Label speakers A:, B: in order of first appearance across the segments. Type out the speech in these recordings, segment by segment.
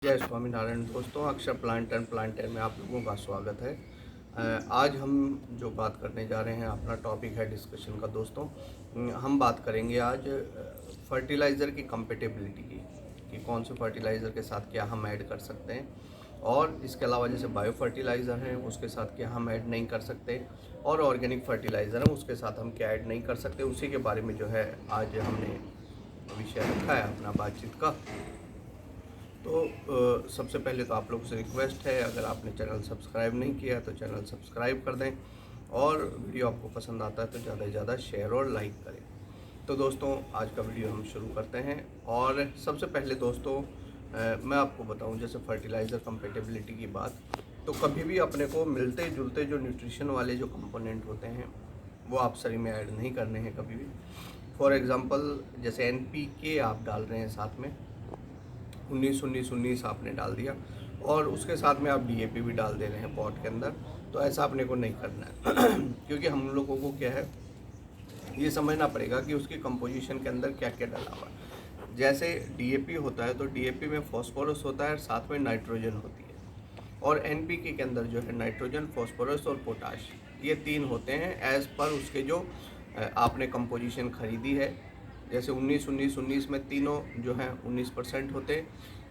A: जय स्वामीनारायण दोस्तों, अक्षर प्लांट एंड प्लांटर में आप लोगों का स्वागत है। आज हम जो बात करने जा रहे हैं, अपना टॉपिक है डिस्कशन का दोस्तों। हम बात करेंगे आज फर्टिलाइज़र की कंपेटेबिलिटी की, कि कौन से फर्टिलाइज़र के साथ क्या हम ऐड कर सकते हैं, और इसके अलावा जैसे बायो फर्टिलाइज़र हैं उसके साथ क्या हम ऐड नहीं कर सकते, और ऑर्गेनिक फर्टिलाइज़र हैं उसके साथ हम क्या ऐड नहीं कर सकते, उसी के बारे में जो है आज हमने विषय रखा है अपना बातचीत का। तो सबसे पहले तो आप लोगों से रिक्वेस्ट है, अगर आपने चैनल सब्सक्राइब नहीं किया है तो चैनल सब्सक्राइब कर दें, और वीडियो आपको पसंद आता है तो ज़्यादा से ज़्यादा शेयर और लाइक करें। तो दोस्तों आज का वीडियो हम शुरू करते हैं। और सबसे पहले दोस्तों मैं आपको बताऊं, जैसे फर्टिलाइज़र कंपेटेबिलिटी की बात, तो कभी भी अपने को मिलते जुलते जो न्यूट्रिशन वाले जो कंपोनेंट होते हैं वो आप शरीर में ऐड नहीं करने हैं कभी भी। फॉर एग्ज़ाम्पल जैसे NPK आप डाल रहे हैं, साथ में 19-19-19 आपने डाल दिया, और उसके साथ में आप DAP भी डाल दे रहे हैं पॉट के अंदर, तो ऐसा अपने को नहीं करना है क्योंकि हम लोगों को क्या है, ये समझना पड़ेगा कि उसकी कंपोजिशन के अंदर क्या क्या डाला हुआ है। जैसे DAP होता है तो DAP में फॉस्फोरस होता है, साथ में नाइट्रोजन होती है, और NPK के अंदर जो है नाइट्रोजन, फॉस्फोरस और पोटाश, ये तीन होते हैं एज़ पर उसके जो आपने कंपोजिशन खरीदी है। जैसे 19-19-19 में तीनों जो हैं 19% होते,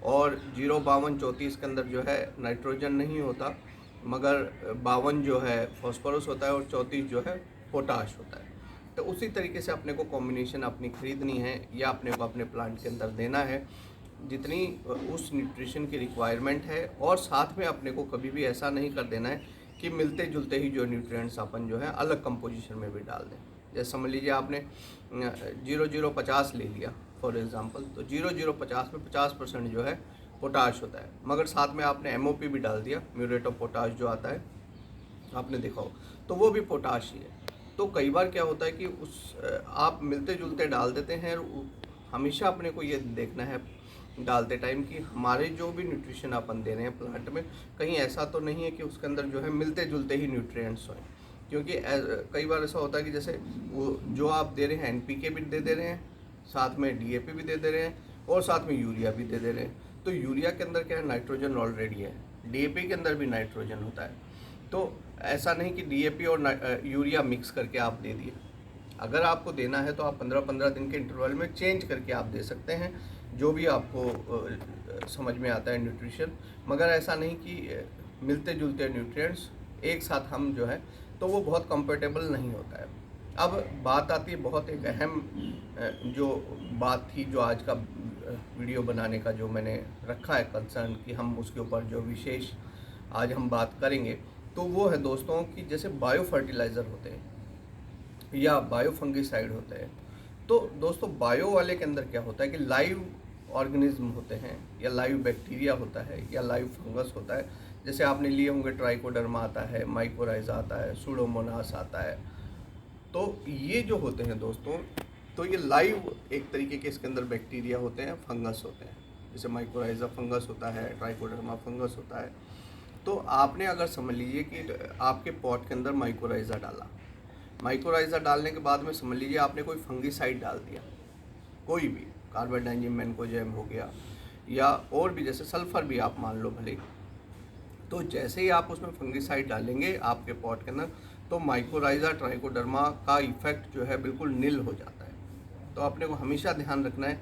A: और 0-52-34 के अंदर जो है नाइट्रोजन नहीं होता, मगर 52 जो है फॉस्फोरस होता है, और 34 जो है पोटाश होता है। तो उसी तरीके से अपने को कॉम्बिनेशन अपनी खरीदनी है, या अपने को अपने प्लांट के अंदर देना है जितनी उस न्यूट्रिशन की रिक्वायरमेंट है, और साथ में अपने को कभी भी ऐसा नहीं कर देना है कि मिलते जुलते ही जो न्यूट्रिएंट्स अपन जो है अलग कंपोजिशन में भी डाल दें। जैसे समझ लीजिए आपने 0-0-50 ले लिया फॉर एग्ज़ाम्पल, तो 0-0-50 में 50% जो है पोटाश होता है, मगर साथ में आपने MOP भी डाल दिया, म्यूरेट ऑफ पोटाश जो आता है, आपने देखा हो, तो वो भी पोटाश ही है। तो कई बार क्या होता है कि आप मिलते जुलते डाल देते हैं, और हमेशा अपने को ये देखना है डालते टाइम कि हमारे जो भी न्यूट्रिशन अपन दे रहे हैं प्लांट में, कहीं ऐसा तो नहीं है कि उसके अंदर जो है मिलते जुलते ही न्यूट्रिएंट्स हों। क्योंकि कई बार ऐसा होता है कि जैसे वो जो आप दे रहे हैं NPK भी दे रहे हैं, साथ में DAP भी दे रहे हैं, और साथ में यूरिया भी दे रहे हैं। तो यूरिया के अंदर क्या है, नाइट्रोजन ऑलरेडी है, DAP के अंदर भी नाइट्रोजन होता है। तो ऐसा नहीं कि DAP और यूरिया मिक्स करके आप दे दिए। अगर आपको देना है तो आप 15-15 दिन के इंटरवल में चेंज करके आप दे सकते हैं, जो भी आपको समझ में आता है न्यूट्रिशन, मगर ऐसा नहीं कि मिलते जुलते न्यूट्रिएंट्स एक साथ हम जो है, तो वो बहुत कंफर्टेबल नहीं होता है। अब बात आती है बहुत एक अहम जो बात थी, जो आज का वीडियो बनाने का जो मैंने रखा है कंसर्न, कि हम उसके ऊपर जो विशेष आज हम बात करेंगे, तो वो है दोस्तों कि जैसे बायो फर्टिलाइज़र होते हैं या बायो फंगिसाइड होते हैं। तो दोस्तों बायो वाले के अंदर क्या होता है कि लाइव ऑर्गेनिज्म होते हैं, या लाइव बैक्टीरिया होता है, या लाइव फंगस होता है। जैसे आपने लिए होंगे ट्राइकोडर्मा आता है, माइकोराइजा आता है, सूडोमोनास आता है। तो ये जो होते हैं दोस्तों, तो ये लाइव एक तरीके के इसके अंदर बैक्टीरिया होते हैं, फंगस होते हैं। जैसे माइकोराइजा फंगस होता है, ट्राइकोडर्मा फंगस होता है। तो आपने अगर समझ लीजिए कि आपके पॉट के अंदर माइकोराइजा डाला, माइकोराइजा डालने के बाद में समझ लीजिए आपने कोई फंगिसाइड डाल दिया, कोई भी कार्बाडाजिम मैनकोजेब हो गया, या और भी जैसे सल्फ़र भी आप मान लो भले। तो जैसे ही आप उसमें फंगिसाइड डालेंगे आपके पॉट के अंदर, तो माइकोराइजा ट्राइकोडर्मा का इफेक्ट जो है बिल्कुल नील हो जाता है। तो आपने को हमेशा ध्यान रखना है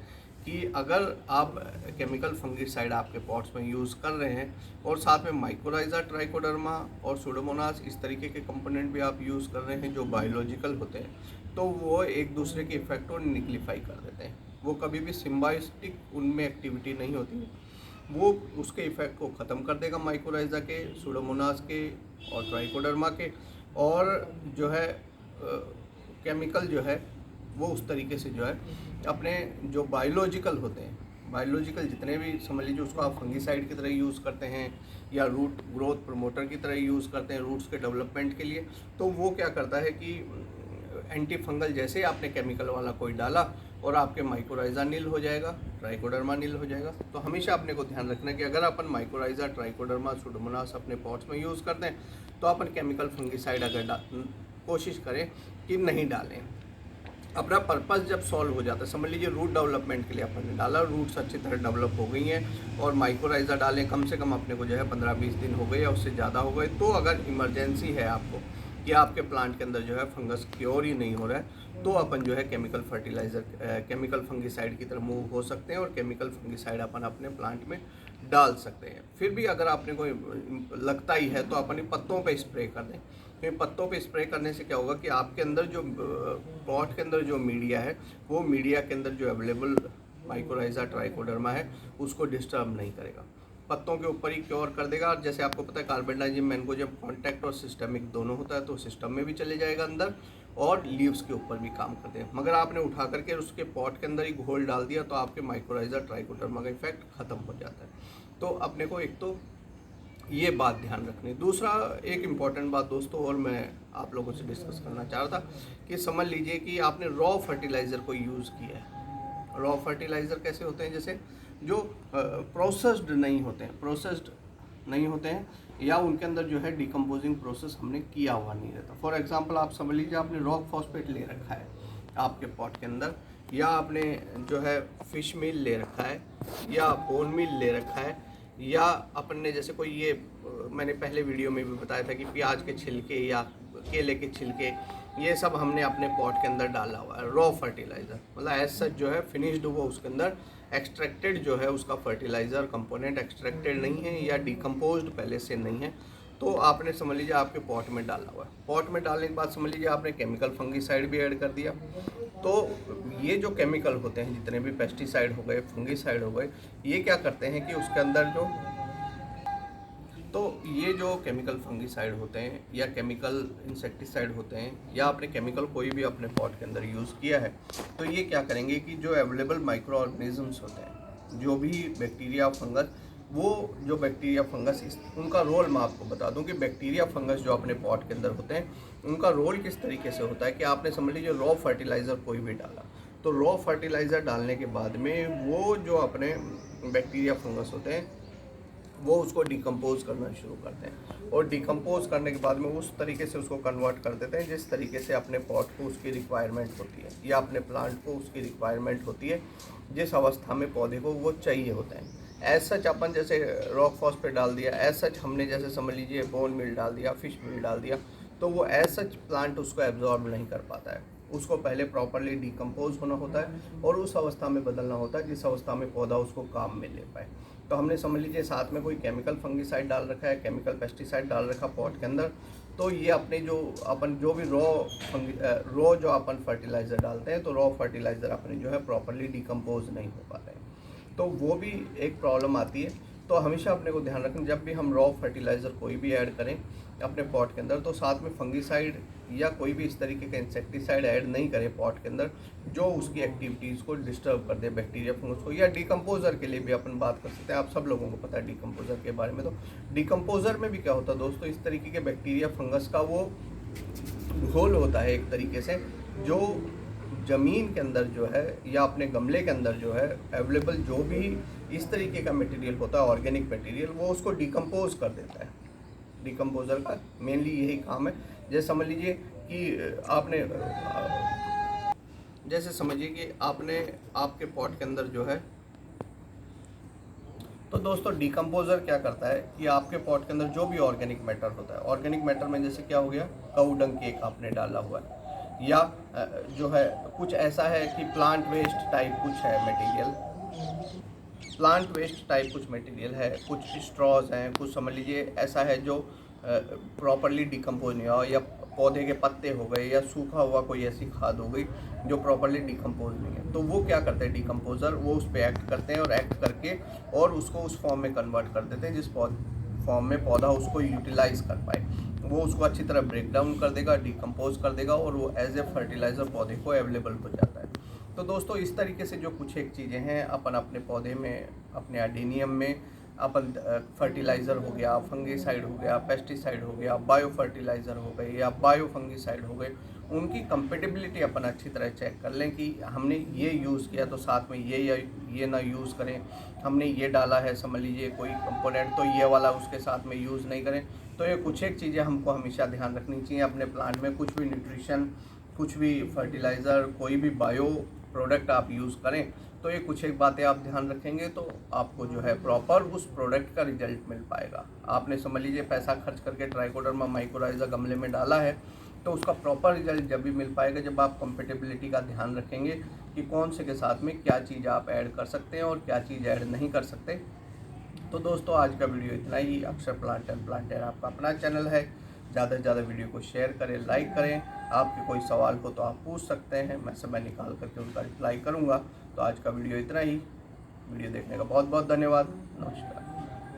A: कि अगर आप केमिकल फंगिसाइड आपके पॉट्स में यूज़ कर रहे हैं, और साथ में माइकोराइजा ट्राइकोडर्मा और सूडोमोनास इस तरीके के कंपोनेंट भी आप यूज़ कर रहे हैं जो बायोलॉजिकल होते हैं, तो वो एक दूसरे के इफेक्ट को निक्लिफाई कर देते हैं। वो कभी भी सिम्बायोटिक उनमें एक्टिविटी नहीं होती, वो उसके इफेक्ट को ख़त्म कर देगा, माइकोराइजा के, सूडोमोनास के और ट्राइकोडर्मा के। और जो है केमिकल जो है वो उस तरीके से जो है अपने जो बायोलॉजिकल होते हैं, बायोलॉजिकल जितने भी समझ लीजिए, उसको आप फंगिसाइड की तरह यूज़ करते हैं, या रूट ग्रोथ प्रमोटर की तरह यूज़ करते हैं रूट्स के डेवलपमेंट के लिए। तो वो क्या करता है कि एंटी फंगल जैसे आपने केमिकल वाला कोई डाला, और आपके माइकोराइजा नील हो जाएगा, ट्राइकोडर्मा नील हो जाएगा। तो हमेशा अपने को ध्यान रखना है कि अगर अपन माइकोराइजा ट्राइकोडर्मा सूडोमोनास अपने पॉट्स में यूज़ करते हैं, तो अपन केमिकल फंगिसाइड अगर कोशिश करें कि नहीं डालें। अपना पर्पस जब सॉल्व हो जाता है, समझ लीजिए रूट डेवलपमेंट के लिए अपन ने डाला, रूट्स अच्छी तरह डेवलप हो गई हैं और माइक्रोराइजा डालें, कम से कम अपने को जो है 15-20 दिन हो गए या उससे ज़्यादा हो गए, तो अगर इमरजेंसी है आपको कि आपके प्लांट के अंदर जो है फंगस क्योर ही नहीं हो रहा है, तो अपन जो है केमिकल फर्टिलाइज़र, केमिकल फंगिसाइड की तरफ मूव हो सकते हैं और केमिकल फंगिसाइड अपन अपने प्लांट में डाल सकते हैं। फिर भी अगर आपने कोई लगता ही है तो अपने पत्तों पे स्प्रे कर दें, क्योंकि पत्तों पे स्प्रे करने से क्या होगा कि आपके अंदर जो पॉट के अंदर जो मीडिया है, वो मीडिया के अंदर जो अवेलेबल माइकोराइजा ट्राइकोडर्मा है उसको डिस्टर्ब नहीं करेगा, पत्तों के ऊपर ही क्योर कर देगा। और जैसे आपको पता है कार्बेंडाजिम मैंगोजेब कॉन्टैक्ट और सिस्टमिक दोनों होता है, तो सिस्टम में भी चले जाएगा अंदर और लीव्स के ऊपर भी काम करते हैं। मगर आपने उठा करके उसके पॉट के अंदर ही घोल डाल दिया तो आपके माइकोराइजा ट्राइकोडर्मा का इफेक्ट खत्म हो जाता है। तो अपने को एक तो ये बात ध्यान रखनी। दूसरा एक इम्पॉर्टेंट बात दोस्तों और मैं आप लोगों से डिस्कस करना चाह रहा था कि समझ लीजिए कि आपने रॉ फर्टिलाइज़र को यूज़ किया है। रॉ फर्टिलाइज़र कैसे होते हैं, जैसे जो प्रोसेस्ड नहीं होते हैं या उनके अंदर जो है डिकम्पोजिंग प्रोसेस हमने किया हुआ नहीं रहता। फॉर एग्जांपल आप समझ लीजिए आपने रॉक फॉस्फेट ले रखा है आपके पॉट के अंदर, या आपने जो है फिश मील ले रखा है या बोन मील ले रखा है, या अपन ने जैसे कोई ये मैंने पहले वीडियो में भी बताया था कि प्याज के छिलके या केले के छिलके, ये सब हमने अपने पॉट के अंदर डाला हुआ है रॉ फर्टिलाइज़र, मतलब एज सच जो है फिनिश्ड वो उसके अंदर एक्सट्रैक्टेड जो है उसका फर्टिलाइज़र कंपोनेंट एक्सट्रैक्टेड नहीं है या डिकम्पोज्ड पहले से नहीं है, तो आपने समझ लीजिए आपके पॉट में डाला हुआ है। पॉट में डालने के बाद समझ लीजिए आपने केमिकल फंगिसाइड भी ऐड कर दिया। तो ये जो केमिकल होते हैं जितने भी पेस्टिसाइड हो गए, फंगिसाइड हो गए, ये क्या करते हैं कि उसके अंदर ये जो केमिकल फंगिसाइड होते हैं या केमिकल इंसेक्टिसाइड होते हैं या आपने केमिकल कोई भी अपने पॉट के अंदर यूज़ किया है, तो ये क्या करेंगे कि जो अवेलेबल माइक्रो ऑर्गेनिजम्स होते हैं, जो भी बैक्टीरिया फंगस, वो जो बैक्टीरिया फंगस उनका रोल मैं आपको बता दूं कि बैक्टीरिया फंगस जो अपने पॉट के अंदर होते हैं उनका रोल किस तरीके से होता है कि आपने समझ लीजिए रॉ फर्टिलाइज़र कोई भी डाला, तो रॉ फर्टिलाइज़र डालने के बाद में वो जो अपने बैक्टीरिया फंगस होते हैं वो उसको डिकम्पोज करना शुरू करते हैं और डिकम्पोज करने के बाद में उस तरीके से उसको कन्वर्ट कर देते हैं जिस तरीके से अपने पॉट को उसकी रिक्वायरमेंट होती है या अपने प्लांट को उसकी रिक्वायरमेंट होती है, जिस अवस्था में पौधे को वो चाहिए होते हैं। एज सच अपन जैसे रॉक फॉस्फेट डाल दिया, एज सच हमने जैसे समझ लीजिए बोन मील डाल दिया, फिश मील डाल दिया, तो वो एज सच प्लांट उसको एब्जॉर्ब नहीं कर पाता है, उसको पहले प्रॉपरली डिकम्पोज होना होता है और उस अवस्था में बदलना होता है जिस अवस्था में पौधा उसको काम में ले पाए। तो हमने समझ लीजिए साथ में कोई केमिकल फंगिसाइड डाल रखा है, केमिकल पेस्टिसाइड डाल रखा पॉट के अंदर, तो ये अपने जो अपन जो भी रॉ जो अपन फर्टिलाइज़र डालते हैं, तो रॉ फर्टिलाइज़र अपने जो है प्रॉपरली डिकम्पोज नहीं हो पाते हैं, तो वो भी एक प्रॉब्लम आती है। तो हमेशा अपने को ध्यान रखें जब भी हम रॉ फर्टिलाइज़र कोई भी ऐड करें अपने पॉट के अंदर, तो साथ में फंगिसाइड या कोई भी इस तरीके का इंसेक्टिसाइड ऐड नहीं करें पॉट के अंदर जो उसकी एक्टिविटीज़ को डिस्टर्ब कर दे, बैक्टीरिया फंगस को। या डिकम्पोज़र के लिए भी अपन बात कर सकते हैं, आप सब लोगों को पता है डिकम्पोज़र के बारे में। तो डिकम्पोज़र में भी क्या होता है दोस्तों, इस तरीके के बैक्टीरिया फंगस का वो घोल होता है एक तरीके से, जो ज़मीन के अंदर जो है या अपने गमले के अंदर जो है अवेलेबल जो भी इस तरीके का मटेरियल होता है ऑर्गेनिक मटेरियल, वो उसको डिकम्पोज कर देता है। डिकम्पोज़र का मेनली यही काम है। जैसे समझ लीजिए कि आपने जैसे समझिए कि आपने आपके पॉट के अंदर जो है, तो दोस्तों डिकम्पोज़र क्या करता है कि आपके पॉट के अंदर जो भी ऑर्गेनिक मैटर होता है, ऑर्गेनिक मैटर में जैसे क्या हो गया, काऊ डंग केक आपने डाला हुआ है, या जो है कुछ ऐसा है कि प्लांट वेस्ट टाइप कुछ है मटेरियल, प्लांट वेस्ट टाइप कुछ मटेरियल है, कुछ स्ट्रॉज हैं, कुछ समझ लीजिए ऐसा है जो प्रॉपरली डिकम्पोज नहीं हुआ, या पौधे के पत्ते हो गए या सूखा हुआ कोई ऐसी खाद हो गई जो प्रॉपरली डिकम्पोज नहीं है, तो वो क्या करते हैं डिकम्पोज़र, वो उस पर एक्ट करते हैं और एक्ट करके और उसको उस फॉर्म में कन्वर्ट कर देते हैं जिस फॉर्म में पौधा उसको यूटिलाइज कर पाए। वो उसको अच्छी तरह ब्रेक डाउन कर देगा, डिकम्पोज कर देगा और वो एज ए फर्टिलाइज़र पौधे को अवेलेबल हो जाता है। तो दोस्तों इस तरीके से जो कुछ एक चीज़ें हैं अपन अपने पौधे में, अपने एडेनियम में अपन फर्टिलाइज़र हो गया, फंगिसाइड हो गया, पेस्टिसाइड हो गया, बायो फर्टिलाइज़र हो गए या बायो फंगिसाइड हो गए, उनकी कंपेटिबिलिटी अपन अच्छी तरह चेक कर लें कि हमने ये यूज़ किया तो साथ में ये ना यूज़ करें, हमने ये डाला है समझ लीजिए कोई कंपोनेंट तो ये वाला उसके साथ में यूज़ नहीं करें। तो ये कुछ एक चीज़ें हमको हमेशा ध्यान रखनी चाहिए अपने प्लांट में। कुछ भी न्यूट्रिशन कुछ भी फर्टिलाइज़र, कोई भी बायो प्रोडक्ट आप यूज़ करें तो ये कुछ एक बातें आप ध्यान रखेंगे तो आपको जो है प्रॉपर उस प्रोडक्ट का रिजल्ट मिल पाएगा। आपने समझ लीजिए पैसा खर्च करके ट्राइकोडर्मा माइकोराइज़ा गमले में डाला है, तो उसका प्रॉपर रिजल्ट जब भी मिल पाएगा जब आप कंपेटेबिलिटी का ध्यान रखेंगे कि कौन से के साथ में क्या चीज़ आप ऐड कर सकते हैं और क्या चीज़ ऐड नहीं कर सकते। तो दोस्तों आज का वीडियो इतना ही। अक्षर प्लांट एंड प्लांटर आपका अपना चैनल है। ज़्यादा से ज़्यादा वीडियो को शेयर करें, लाइक करें। आपके कोई सवाल हो तो आप पूछ सकते हैं, मैं समय निकाल करके उनका रिप्लाई करूँगा। तो आज का वीडियो इतना ही। वीडियो देखने का बहुत बहुत धन्यवाद। नमस्कार।